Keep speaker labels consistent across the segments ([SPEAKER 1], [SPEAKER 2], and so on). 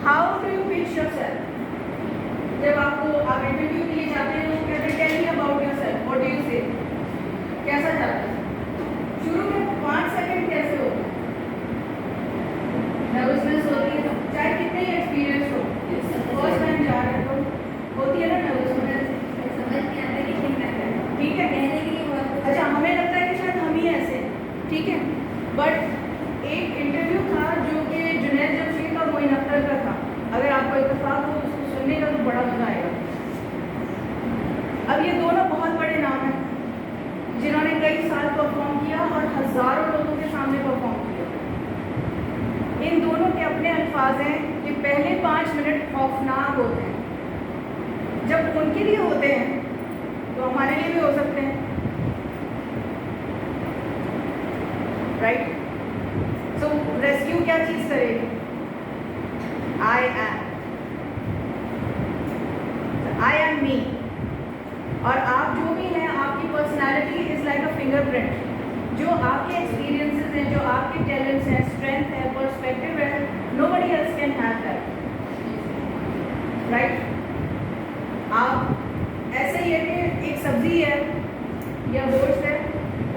[SPEAKER 1] How do you pitch yourself? जब आप interview के लिए जाते हैं तो कहते हैं tell me about yourself, what do you say? कैसा जाता है? शुरू में 5 सेकंड कैसे होते हैं? नर्वसनेस होती है, चाहे कितने ही एक्सपीरियंस हो, फर्स्ट टाइम जा रहे हो होती है ना नर्वसनेस,
[SPEAKER 2] समझ नहीं आता कि क्या करना है।
[SPEAKER 1] ठीक है।
[SPEAKER 2] कहने के लिए बहुत
[SPEAKER 1] अच्छा, हमें लगता है कि शायद हम ही ऐसे हैं, ठीक है, बट एक इंटरव्यू था जो कि जुनैद जमशेद और मोइन अख्तर का था। अगर आपको इत्तेफाक हो उसको सुनने का तो बड़ा मजा आएगा। अब ये दोनों बहुत बड़े नाम हैं जिन्होंने कई साल परफॉर्म किया और हजारों लोगों के सामने परफॉर्म किया। इन दोनों के अपने अल्फाज हैं कि पहले 5 मिनट खौफनाक होते हैं। जब उनके लिए होते हैं तो हमारे लिए भी हो सकते हैं, राइट? सो रेस्क्यू क्या चीज करेगी? आई एम मी। और आप जो भी हैं, आपकी personality is like a fingerprint. जो आपके एक्सपीरियंसेस हैं, जो आपके टैलेंट्स हैं, स्ट्रेंथ है, पर्सपेक्टिव है, nobody else can have that, right? आप ऐसे ही है कि एक सब्जी है या गोश्त है,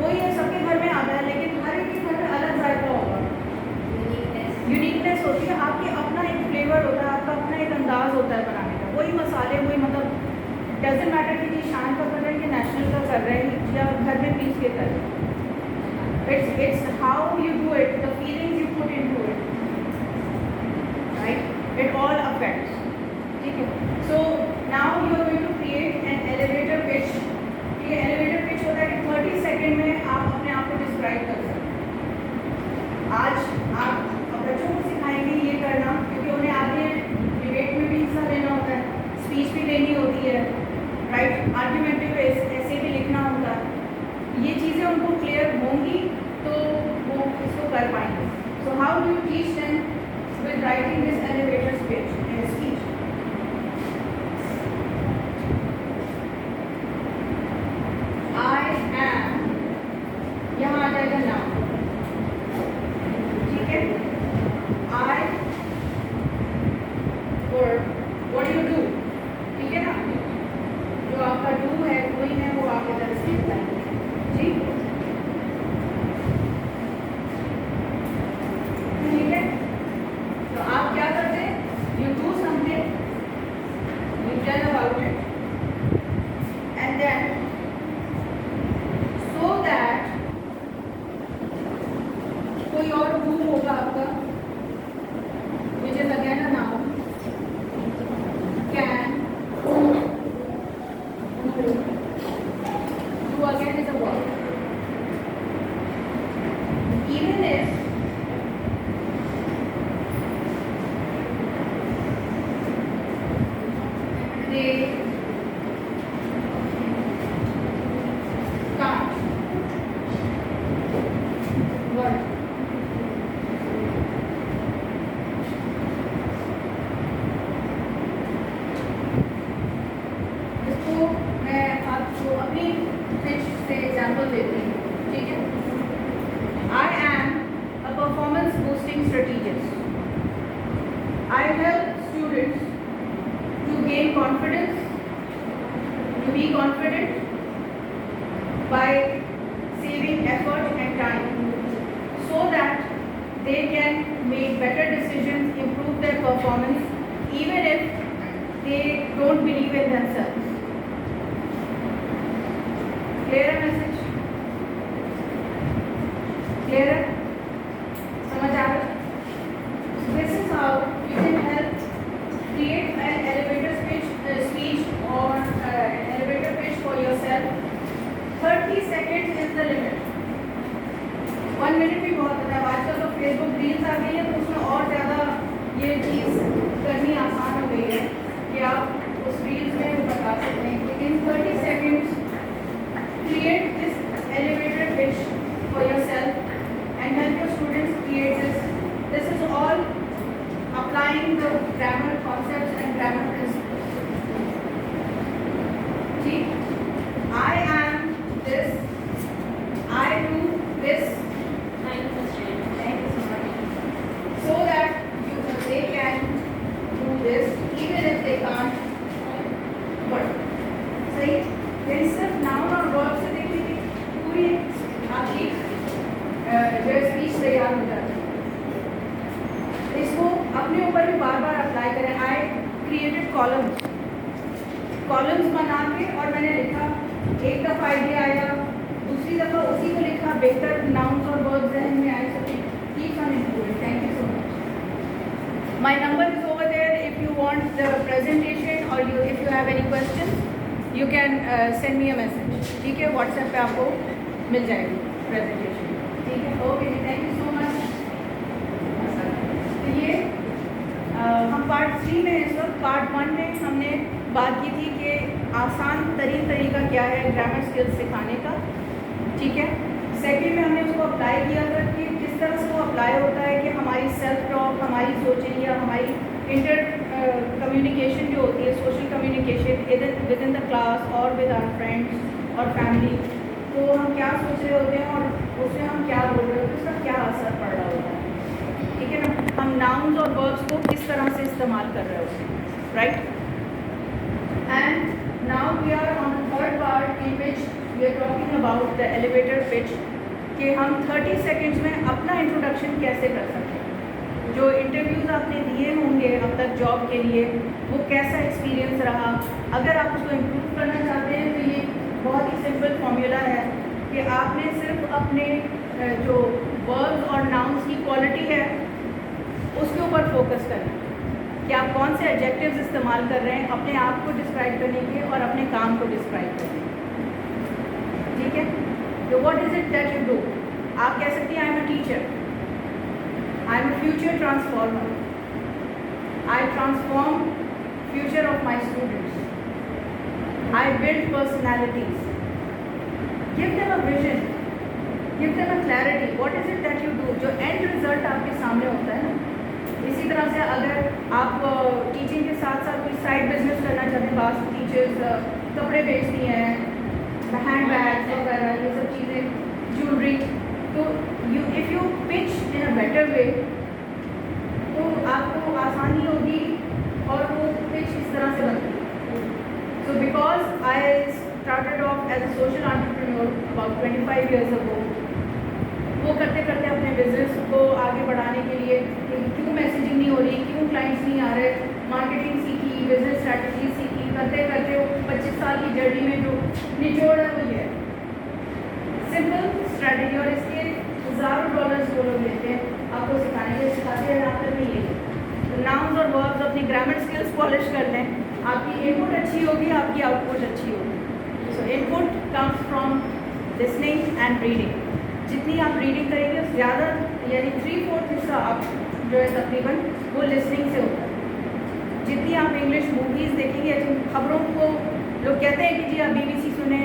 [SPEAKER 1] कोई है सबके घर में आता है, लेकिन हर एक के घर में अलग जायका होगा, यूनिकनेस होती है, आपके अपना एक फ्लेवर होता है, आपका अपना एक अंदाज होता है बनाने का। वही मसाले, वही मतलब डजेंट मैटर कि शान का कर रहे हैं कि नेशनल का कर रहे हैं या घर में पीस के कर रहे हैं। It's how you do it, the feelings you put into it, right? It all affects. ठीक है? So now you are going to create an elevator pitch. ये elevator pitch होता है कि 30 सेकेंड में आप अपने आप को डिस्क्राइब कर सकते हैं। आज आप बच्चों को सिखाएंगे ये करना, क्योंकि उन्हें आगे डिबेट में भी हिस्सा लेना होता है, स्पीच भी देनी होती है, राइट? आर्ग्यूमेंटिव ऐसे भी लिखना होता है। ये चीज़ें उनको क्लियर होंगी तो वो इसको कर पाएंगे। So how do you teach them with writing this elevator speech in speech? I am, यहाँ आ जाएगा नाम, ठीक है? आई और व्हाट यू डू, ठीक है ना? जो आपका डू है, कोई है, वो आपके तरफ से बताएंगे, ठीक है? तो आप क्या करते हैं? You do something, you tell about it, and then so that कोई और डू होगा आपका, which is again a noun, can, do again is a verb. Even if they can't word. इसको मैं आपको अपनी pitch से एग्जाम्पल देती हूँ, ठीक है? I am a performance boosting strategist. I help students to gain confidence, to be confident by saving effort and time, so that they can make better decisions, improve their performance, even if they don't believe in themselves. Clear a message? Clear है? समझ आ रहा है? This is how you can help create an elevator speech or an elevator pitch for yourself. 30 seconds is the limit. 1 minute भी बहुत होता है। आजकल तो फेसबुक रील्स आ गई है, तो उसमें और ज़्यादा ये चीज़ करनी आसान हो गई है कि आप उस रील्स में बता सकते हैं। लेकिन 30 seconds create this elevator pitch for yourself and help your students create this. This is all applying the grammar concepts and grammar principles. ठीक? I am this, I do this. Thank you so much. So that they can अपने ऊपर भी बार बार apply करें। I created columns बना के और मैंने लिखा, एक दफ़ा आइडिया आया, दूसरी दफ़ा उसी को लिखा, बेहतर नाउन्स और वर्ड्स जहन में आए सकते। Keep on improving. Thank you so much. My number is over there if you want the presentation और if you have any question you can send me a message. ठीक है, व्हाट्सएप पे आपको मिल जाएगी प्रेजेंटेशन। ठीक है, okay ji, thank you so much. तो ये हम पार्ट 3 में इस वक्त। पार्ट 1 में हमने बात की थी कि आसान तरीन तरीका क्या है ग्रामर स्किल्स सिखाने का। ठीक है, सेकंड में हमने उसको अप्लाई किया था कि किस तरह से वो अप्लाई होता है कि हमारी सेल्फ टॉक, हमारी सोचें या हमारी इंटर कम्युनिकेशन जो होती है, social communication with in the class और विद आवर फ्रेंड्स और फैमिली, तो हम क्या सोच रहे होते हैं और उसमें हम क्या बोल रहे होते हैं, उसका क्या असर पड़ रहा होता है। ठीक है ना, हम नाउन्स और वर्ब्स को किस तरह से इस्तेमाल कर रहे होते हैं, right. And now we are on the third part in which we are talking about the elevator pitch, कि हम 30 सेकेंड्स में अपना इंट्रोडक्शन कैसे कर सकते हैं। जो इंटरव्यूज़ आपने दिए होंगे अब तक जॉब के लिए, वो कैसा एक्सपीरियंस रहा। अगर आप उसको इम्प्रूव करना चाहते हैं तो ये बहुत ही सिंपल फॉर्मूला है कि आपने सिर्फ अपने जो वर्ब्स और नाउन्स की क्वालिटी है उसके ऊपर फोकस करना है कि आप कौन से एडजेक्टिव्स इस्तेमाल कर रहे हैं अपने आप को डिस्क्राइब करने के और अपने काम को डिस्क्राइब करने के। ठीक है, तो what is it that you do. आप कह सकती हैं आई am a teacher, I am a future transformer, I transform future of my students, I build personalities, give them a vision, give them a clarity, what is it that you do. जो and result आपके सामने होता है ना, इसी तरह से अगर आप टीचिंग के साथ साथ कोई साइड बिजनेस करना चाहते हैं, बास टीचर्स कपड़े बेचती हैं, हैंड बैग्स वगैरह ये सब चीज़ें, ज्वेलरी, तो if you pitch in a better way तो आपको आसानी होगी और वो पिच इस तरह से बनती है। So because I started off as a social entrepreneur about 25 years ago, वो करते करते अपने बिजनेस को आगे बढ़ाने के लिए क्यों मैसेजिंग नहीं हो रही, क्यों क्लाइंट्स नहीं आ रहे, मार्केटिंग सीखी, बिजनेस स्ट्रैटेजी सीखी, करते करते वो 25 साल की जर्नी में जो निचोड़ है वो ये है सिंपल स्ट्रैटेजी। और इसके $1000 वो लोग लेते हैं आपको सिखाने के, सिखाते हैं आफ्टर में ये। तो नाउन्स और वर्ब्स अपनी ग्रामर स्किल्स पॉलिश कर लें, आपकी इनपुट अच्छी होगी, आपकी आउटपुट अच्छी होगी। सो input comes from listening and reading. जितनी आप रीडिंग करेंगे ज़्यादा, यानी 3/4 हिस्सा आप जो है तकरीबन वो लिसनिंग से होता है। जितनी आप इंग्लिश मूवीज़ देखेंगे, खबरों को लोग कहते हैं कि जी आप BBC सुने,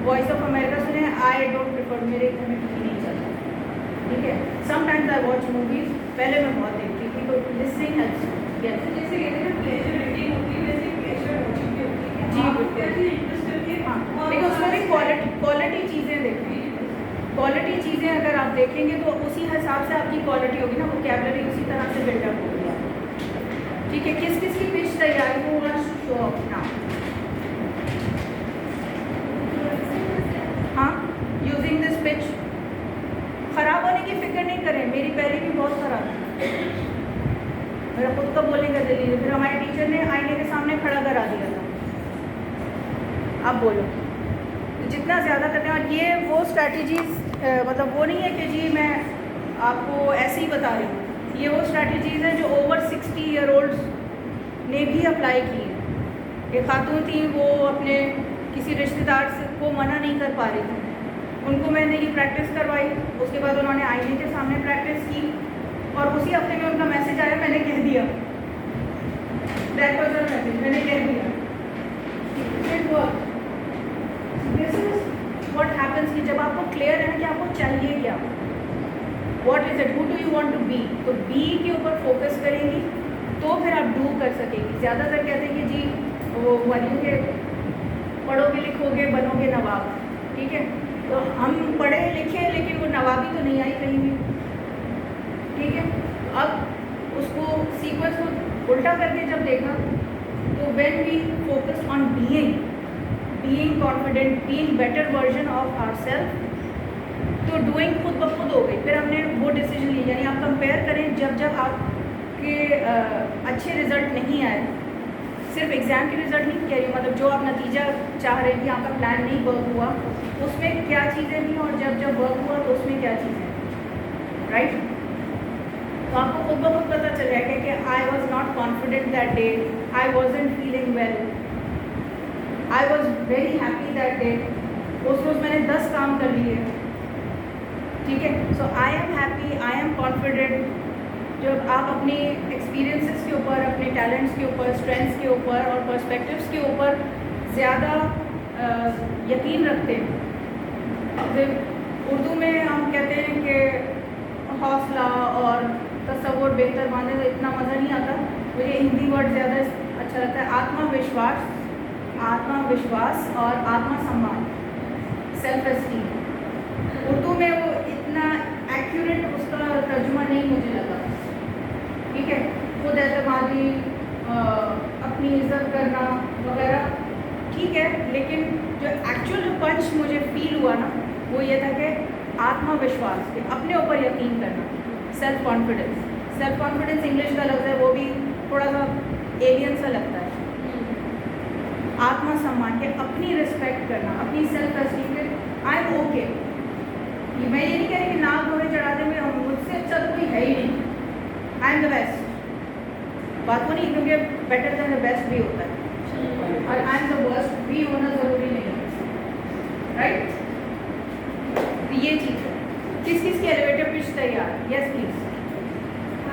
[SPEAKER 1] वॉइस ऑफ अमेरिका सुने, आई डोंट प्रिफर, मेरे घर में टीवी नहीं चलता। ठीक है, समटाइम्स आई वॉच मूवीज़, पहले मैं बहुत देखती थी, तो लिसनिंग हेल्प्स।
[SPEAKER 2] जैसे कहते हैं प्लेजर रीडिंग होती है, वैसे प्लेजर वॉचिंग भी होती है।
[SPEAKER 1] जी बिल्कुल, हाँ, लेकिन उसमें भी क्वालिटी चीज़ें देखें। क्वालिटी चीज़ें अगर आप देखेंगे तो उसी हिसाब से आपकी क्वालिटी होगी ना, वोकैबुलरी उसी तरह से बिल्डअप होगी। ठीक है, किस किस की पिच तैयार होगा शो ऑफ नाउ। हाँ, यूजिंग दिस पिच। ख़राब होने की फिक्र नहीं करें, मेरी पहले भी बहुत ख़राब है, मेरा खुद का बोलने का दिल नहीं, फिर हमारे टीचर ने आईने के सामने खड़ा करा दिया था, अब बोलो। तो जितना ज़्यादा करते हैं, और ये वो स्ट्रैटेजीज़ मतलब वो नहीं है कि जी मैं आपको ऐसे ही बता रही हूँ, ये वो स्ट्रैटेजीज़ हैं जो ओवर 60 year olds ने भी अप्लाई की हैं। एक खातून थी, वो अपने किसी रिश्तेदार से को मना नहीं कर पा रही थी, उनको मैंने ये प्रैक्टिस करवाई, उसके बाद उन्होंने आईने के सामने प्रैक्टिस की और उसी हफ्ते में उनका मैसेज आया, मैंने कह दिया, दैट वाज द मैसेज, मैंने कह दिया। It work. This is what happens कि जब आपको क्लियर है ना कि आपको चाहिए क्या, what is it, who do you want to be, तो बी के ऊपर फोकस करेंगी तो फिर आप डू कर सकेंगी। ज़्यादातर कहते हैं कि जी वो बनेंगे, पढ़ोगे लिखोगे बनोगे नवाब। ठीक है, तो हम पढ़े लिखे लेकिन वो नवाबी तो नहीं आई कहीं भी। ठीक है, अब उसको सीक्वेंस को उल्टा करके जब देखा तो when we focus on being confident, being better version of ourselves, तो डूइंग खुद ब खुद हो गई। फिर हमने वो डिसीजन ली, यानी आप कंपेयर करें जब जब आप कि अच्छे रिजल्ट नहीं आए, सिर्फ एग्ज़ाम के रिजल्ट नहीं कह रही हूँ, मतलब जो आप नतीजा चाह रहे थे, आपका प्लान नहीं वर्क हुआ, उसमें क्या चीज़ें थी और जब वर्क हुआ तो उसमें क्या चीज़ें, राइट? तो आपको खुद ब खुद पता चल जाएगा कि I was not confident that day, I wasn't feeling well, I was very happy that day. उस रोज़ मैंने 10 काम कर लिए, ठीक है। So I am happy, I am confident. जब आप अपने एक्सपीरियंसेस के ऊपर, अपने टैलेंट्स के ऊपर, स्ट्रेंथ्स के ऊपर और पर्सपेक्टिव्स के ऊपर ज़्यादा यकीन रखते हैं। फिर उर्दू में हम कहते हैं कि हौसला और तसव्वुर बेहतर मानने में इतना मज़ा नहीं आता, मुझे हिंदी वर्ड ज़्यादा अच्छा लगता है। आत्मविश्वास, आत्मविश्वास और आत्मसम्मान, सेल्फ एस्टीम। उर्दू में वो इतना एक्यूरेट उसका तर्जुमा नहीं मुझे लगा, ठीक है। खुद एतमादी, अपनी इज्जत करना वगैरह ठीक है, लेकिन जो एक्चुअल जो पंच मुझे फील हुआ ना, वो ये था कि आत्मविश्वास, के अपने ऊपर यकीन करना, self confidence. Self confidence English का लफ्ज़ है, वो भी थोड़ा सा एलियन सा लगता है। आत्मसम्मान, के अपनी रिस्पेक्ट करना, अपनी सेल्फ एस्टीम के आई एम ओके। मैं ये नहीं कह रही कि नाक धोए चढ़ाते हुए मुझसे अच्छा तो कोई है ही नहीं, आई एम द बेस्ट। बात वो नहीं, क्योंकि बेटर देन द बेस्ट भी होता है और आई एम द वर्स्ट भी होना ज़रूरी नहीं है, राइट? तो ये चीज़ है। किस किस की एलिवेटर पिच तैयार? Yes please.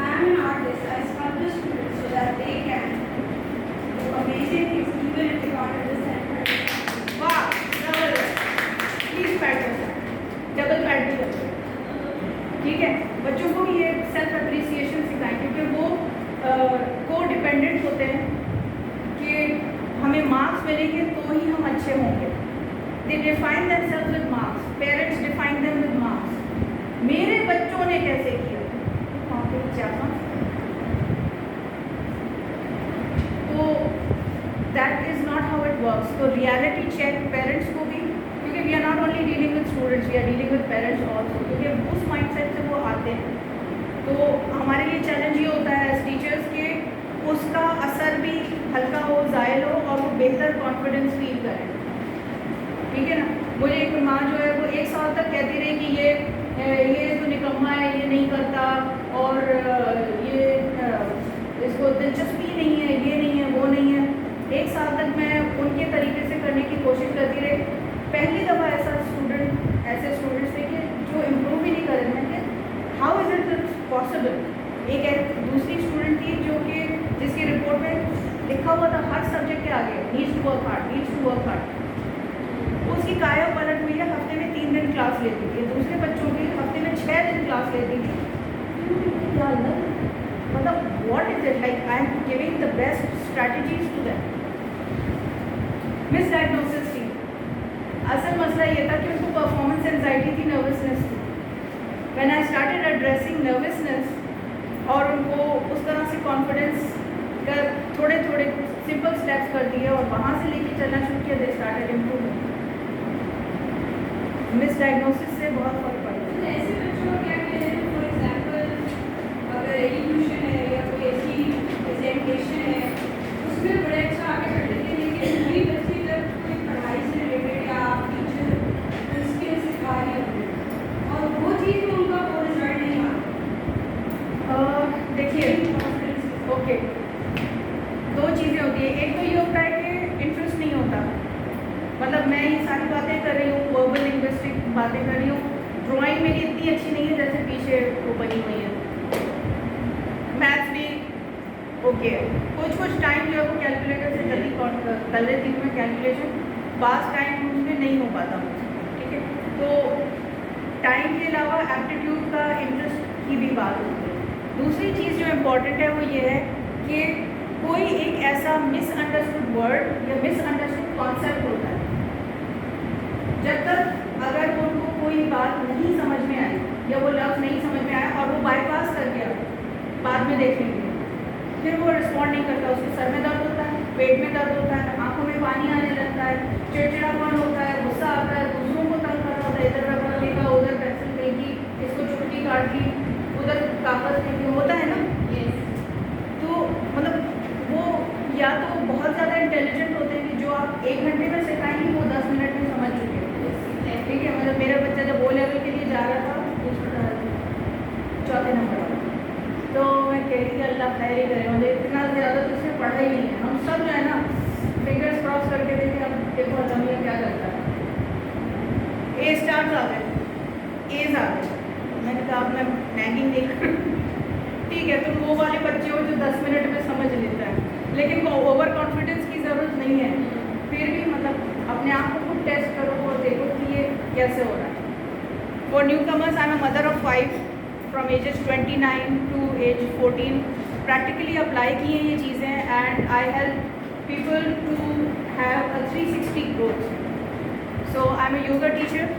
[SPEAKER 2] I am an artist. I sculpt students so that they can do amazing things even if they can't understand.
[SPEAKER 1] वाह, जबरदस्त। प्लीज पैड कर, डबल पैड भी कर, ठीक है। बच्चों को ये सेल्फ अप्रिसिएशन सिखाएं, क्योंकि वो को डिपेंडेंट होते हैं कि हमें मार्क्स मिलेंगे तो ही हम अच्छे होंगे। They define themselves with marks, parents define them with marks. मेरे बच्चों ने कैसे किया, तो that is not how it works. तो रियलिटी चेक पेरेंट्स को भी, क्योंकि we are not only dealing with students, we are dealing with parents also, क्योंकि उस माइंडसेट से वो आते हैं। तो हमारे लिए चैलेंज ये होता है एज टीचर्स के उसका असर भी हल्का हो, ज़ायल हो और वो बेहतर कॉन्फिडेंस फील करें, ठीक है ना। मुझे एक माँ जो है वो 1 साल तक कहती रही कि ये तो निकम्मा है, ये नहीं करता और ये इसको दिलचस्पी नहीं है, ये नहीं है, वो नहीं है। 1 साल तक मैं उनके तरीके से करने की कोशिश करती रही। पहली दफ़ा ऐसे स्टूडेंट्स थे कि जो इम्प्रूव ही नहीं कर रहे हैं, हाउ इज़ इट पॉसिबल। एक दूसरी स्टूडेंट थी जो कि जिसकी रिपोर्ट में लिखा हुआ था हर सब्जेक्ट के आगे needs to work hard, needs to work hard. उसकी काया पलट हुई है, हफ्ते में 3 दिन क्लास लेती थी, दूसरे बच्चों की हफ्ते में 6 दिन क्लास लेती थी। मतलब what is it like, I am giving the best strategies to them. Misdiagnosis थी। असल मसला ये था कि उनको परफॉर्मेंस एंजाइटी थी, नर्वसनेस थी। When I started addressing nervousness और उनको उस तरह से कॉन्फिडेंस का थोड़े थोड़े सिंपल स्टेप्स कर दिए और वहाँ से लेके चलना शुरू किया, they started improving. Miss diagnosis से बहुत फर्क पड़ता है।
[SPEAKER 2] ऐसे बच्चों को क्या करें, फॉर एग्जाम्पल अगर एजुकेशन है या कोई ऐसी प्रेजेंटेशन है उसमें बड़े अच्छा आगे बढ़ लेते हैं, लेकिन वही बच्चे जब कोई पढ़ाई से रिलेटेड या टीचर स्किल सिखा रही होती और वो चीज़ में उनका वो रिजल्ट नहीं आता।
[SPEAKER 1] देखिए, ओके, 2 चीज़ें होती है। एक तो ये होता है कि इंटरेस्ट नहीं होता, मतलब मैं ये सारी बातें कर रही हूँ, वर्बल लिंग्विस्टिक बातें कर रही हूँ, ड्राइंग मेरी इतनी अच्छी नहीं है जैसे पीछे वो बनी हुई है। मैथ्स भी ओके, कुछ टाइम जो है वो कैलकुलेटर से जल्दी कर लेती हूँ मैं कैलकुलेशन, पास टाइम उसमें नहीं हो पाता मुझसे, ठीक है। तो टाइम के अलावा एप्टीट्यूड का, इंटरेस्ट की भी बात होती है। दूसरी चीज़ जो इम्पोर्टेंट है वो ये है कि कोई एक ऐसा मिसअंडरस्टूड वर्ड या मिसअंडरस्टूड कॉन्सेप्ट होता है, जब तक अगर उनको कोई बात नहीं समझ में आई या वो लफ्ज़ नहीं समझ में आया और वो बाईपास कर गया, बाद में देखेंगे, फिर वो रिस्पॉन्ड नहीं करता, उसके सर में दर्द होता है, पेट में दर्द होता है, आंखों में पानी आने लगता है, चिड़चिड़ापन होता है, गुस्सा आता है, दूसरों को तंग कर रहा होता है, इधर रबड़ फेंका, उधर पेंसिल फेंकी, इसको छुट्टी काट दी, उधर कागज फेंकी, होता है ना। स्टार्स आ गए, एज आ गए। मैंने कहा अब मैं नैगिंग नहीं कर ठीक है, तुम वो वाले बच्चे हो जो 10 मिनट में समझ लेता है, लेकिन ओवर कॉन्फिडेंस की ज़रूरत नहीं है। फिर भी मतलब अपने आप को खुद टेस्ट करो और देखो कि ये कैसे हो रहा है। For newcomers, I am a mother of 5 from ages 29 to age 14। Practically apply की हैं ये चीज़ें and I help people to have a 360 growth. So I am a yoga teacher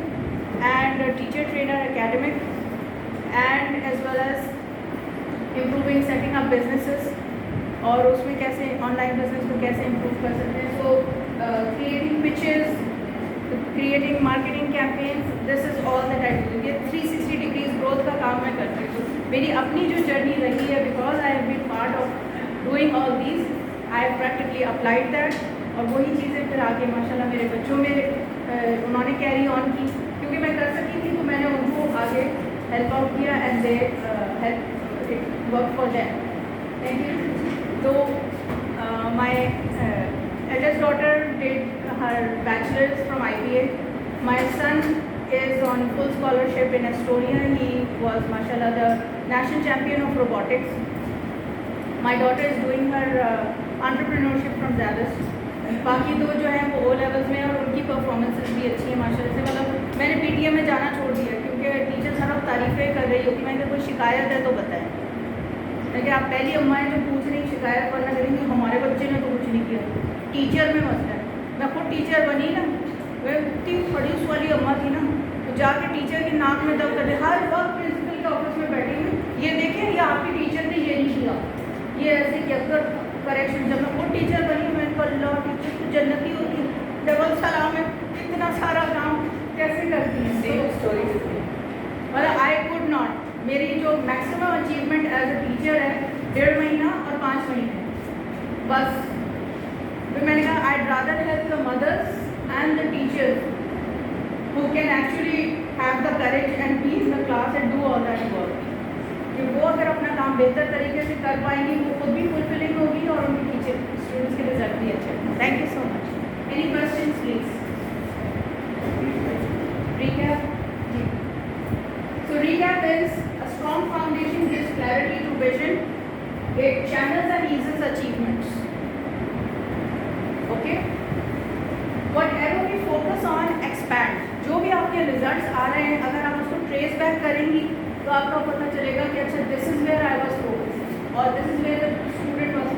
[SPEAKER 1] and a teacher trainer academic, and as well as improving setting up businesses और उसमें कैसे online business को कैसे improve कर सकते हैं। सो creating pitches, creating marketing campaigns, this is all that I do. ये 360 degrees growth का काम मैं करती हूँ। मेरी अपनी जो जर्नी रही है, because I have been part of doing all these, I have practically applied that, और वही चीज़ें फिर आगे माशाल्लाह मेरे बच्चों में उन्होंने कैरी ऑन की, क्योंकि मैं कर सकी थी तो मैंने उनको आगे हेल्प आउट किया and they help it work for them. Thank you. तो my eldest daughter did her bachelors from IPA। My son is on full scholarship in Estonia. He was mashallah the national champion of robotics. My daughter is doing her entrepreneurship from Dallas. बाकी दो जो हैं वो O levels में, और उनकी performances भी अच्छी है माशाल्लाह से। मतलब मैंने PTM में जाना छोड़ दिया क्योंकि टीचर हर वक्त तारीफ़ें कर रही होती। मैंने कोई शिकायत है तो बताएं, लेकिन आप पहली अम्मा जो पूछ रही शिकायत वरना करेंगी हमारे बच्चे ने तो कुछ नहीं किया, टीचर में मसला है। मैं खुद टीचर बनी ना, वह इतनी खड़ूस वाली अम्मा थी ना, तो जाके टीचर की नाक में दब कर दे, हर वक्त प्रिंसिपल के ऑफिस में बैठी हुई, ये देखें ये आपकी टीचर ने ये नहीं किया, ये ऐसे किया कर करेक्शन। जब मैं खुद टीचर बनी, मैंने कहा अल्लाह टीचर तो जन्नती होती है, डबल सलाम है, इतना सारा काम कैसे करती हैं। सेम स्टोरी मतलब आई कुड नॉट, मेरी जो maximum achievement as a teacher है 1.5 महीना और 5 महीने बस। फिर मैंने कहा I rather help the mothers and the teachers who can actually have the courage and be in the class and do all that work, कि वो अगर अपना काम बेहतर तरीके से कर पाएंगी, वो खुद भी फुलफिलिंग होगी और उनके टीचर स्टूडेंट्स के रिजल्ट भी अच्छे होंगे। Thank you so much. Any questions please? Recap? So recap is a strong foundation gives clarity to vision, it channels and eases achievements. Okay? Whatever we focus on expand. जो भी आपके results आ रहे हैं, अगर आप उसको ट्रेस बैक करेंगी तो आपको पता चलेगा कि अच्छा this is where I was focusing और this is where the student was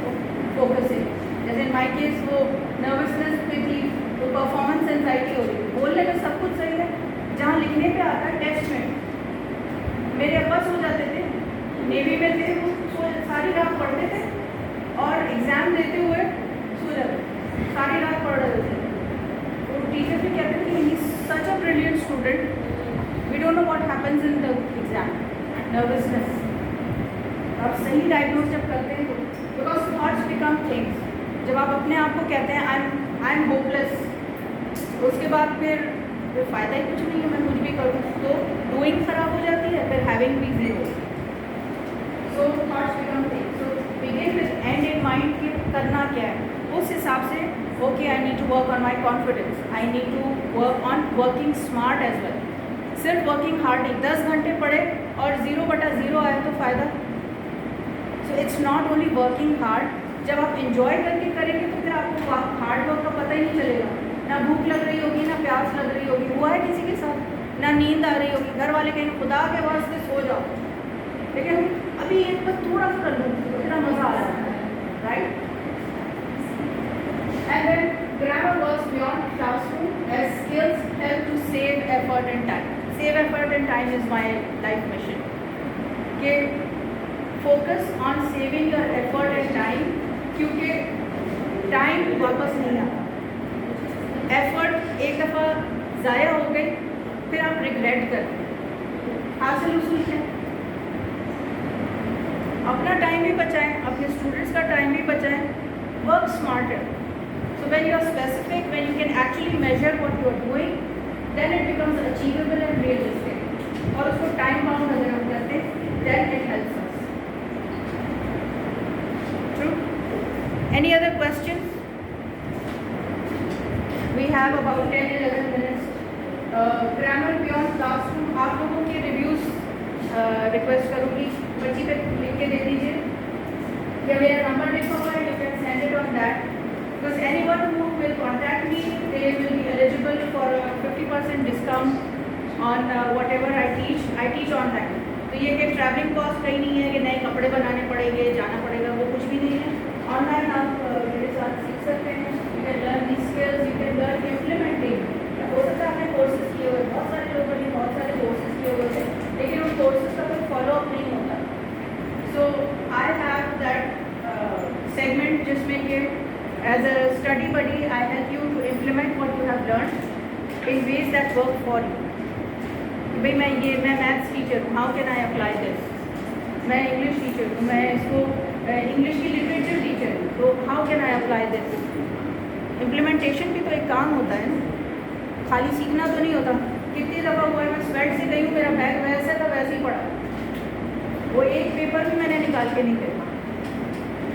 [SPEAKER 1] focusing. जैसे इन माय केस वो नर्वसनेस पे थी, तो परफॉर्मेंस एंजाइटी हो रही थी। बोलने में सब कुछ सही है, जहाँ लिखने पे आता है टेस्ट में। मेरे अब्बा सो जाते थे, नेवी में थे, वो सारी रात पढ़ते थे और एग्ज़ाम देते हुए सो जाते, सारी रात पढ़ रहे थे। टीचर भी कहते थे he is such a brilliant student, we don't know what happens in the exam, nervousness. आप सही डायग्नोज जब करते हैं तो बिकॉज थॉट्स बिकम थिंग्स। जब आप अपने आप को कहते हैं आई एम होपलेस, उसके बाद फिर फ़ायदा ही कुछ नहीं है, मैं कुछ भी करूँ तो डूइंग ख़राब हो जाती है, फिर हैविंग भी zero. So thoughts become things. So begin with and in mind कि करना क्या है, उस हिसाब से okay, I need to work on my confidence, I need to work on working smart as well. सिर्फ वर्किंग हार्ड नहीं, 10 घंटे पढ़े और 0/0 आए तो फ़ायदा। So it's not only working hard, जब आप इंजॉय करके करेंगे तो फिर आपको हार्ड वर्क का पता ही नहीं चलेगा। ना भूख लग रही होगी, ना प्यास लग रही होगी, हुआ है किसी के साथ, ना नींद आ रही होगी, घर वाले कहेंगे खुदा के वास्ते सो जाओ, लेकिन अभी एक बस थोड़ा सा कर लूँ तो कितना मज़ा आ रहा है, right? And then grammar works beyond classroom as skills help to save effort and time. Save effort and time is my life mission. कि focus on saving your effort and time, क्योंकि time वापस नहीं आता। Effort एक दफ़ा ज़ाया हो गई, फिर आप regret करते हैं। हासिल उसूल है, अपना टाइम भी बचाएं, अपने स्टूडेंट्स का टाइम भी बचाएं, work smarter. So when you are specific, when you can actually measure what you are doing, then it becomes achievable and realistic. और उसको time bound अगर हम करते हैं, then it helps us. True? Any other questions? We have about 10-11 minutes. Grammar beyond classroom, आप लोगों के reviews request करूँगी, पर्ची पे लिख के दे दीजिए या मेरा नंबर लिखा हुआ है, you can send it on that because anyone who will contact me they will be eligible for 50% discount on whatever I teach online। तो ये कि ट्रैवलिंग कॉस्ट कहीं नहीं है कि नए कपड़े बनाने पड़ेंगे, जाना पड़ेगा, वो कुछ भी नहीं है। ऑनलाइन आप मेरे साथ सीख सकते हैं, you can learn the skills, you can learn implementing. हो सकता है आपने कोर्सेज किए हुए, बहुत सारे लोगों ने बहुत सारे कोर्सेज किए हुए थे, लेकिन उन कोर्सेज का कोई फॉलोअप नहीं होता। So I have that segment जिसमें कि as a study buddy I help you to implement what you have learn in ways that work for you. भाई मैं मैथ्स टीचर हूँ, how can I apply this. मैं English teacher हूँ, मैं इसको English की लिटरेचर टीचर हूँ, तो how can I apply this. Implementation भी तो एक काम होता है ना, खाली सीखना तो नहीं होता। कितनी दफ़ा हुआ है मैं स्वेट से गई हूँ, मेरा बैग वैसे का वैसे ही पड़ा, वो एक पेपर भी मैंने निकाल के नहीं फेंका।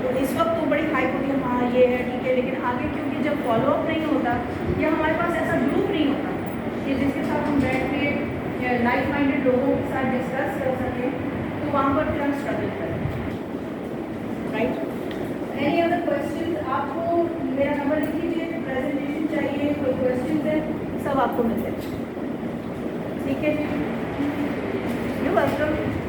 [SPEAKER 1] तो इस वक्त तो बड़ी हाइप होती है, हाँ ये है ठीक है, लेकिन आगे क्योंकि जब फॉलोअप नहीं होता या हमारे पास ऐसा ग्रुप नहीं होता कि जिसके साथ हम बैठ के लाइक माइंडेड लोगों के साथ डिस्कस कर सकें, तो वहाँ पर फिर हम स्ट्रगल करें। Right, any other question? आपको मेरा नंबर लिख लीजिए, प्रेजेंटेशन चाहिए, कोई क्वेश्चन है, सब आपको मिलते हैं। ठीक है जी, यू वेलकम।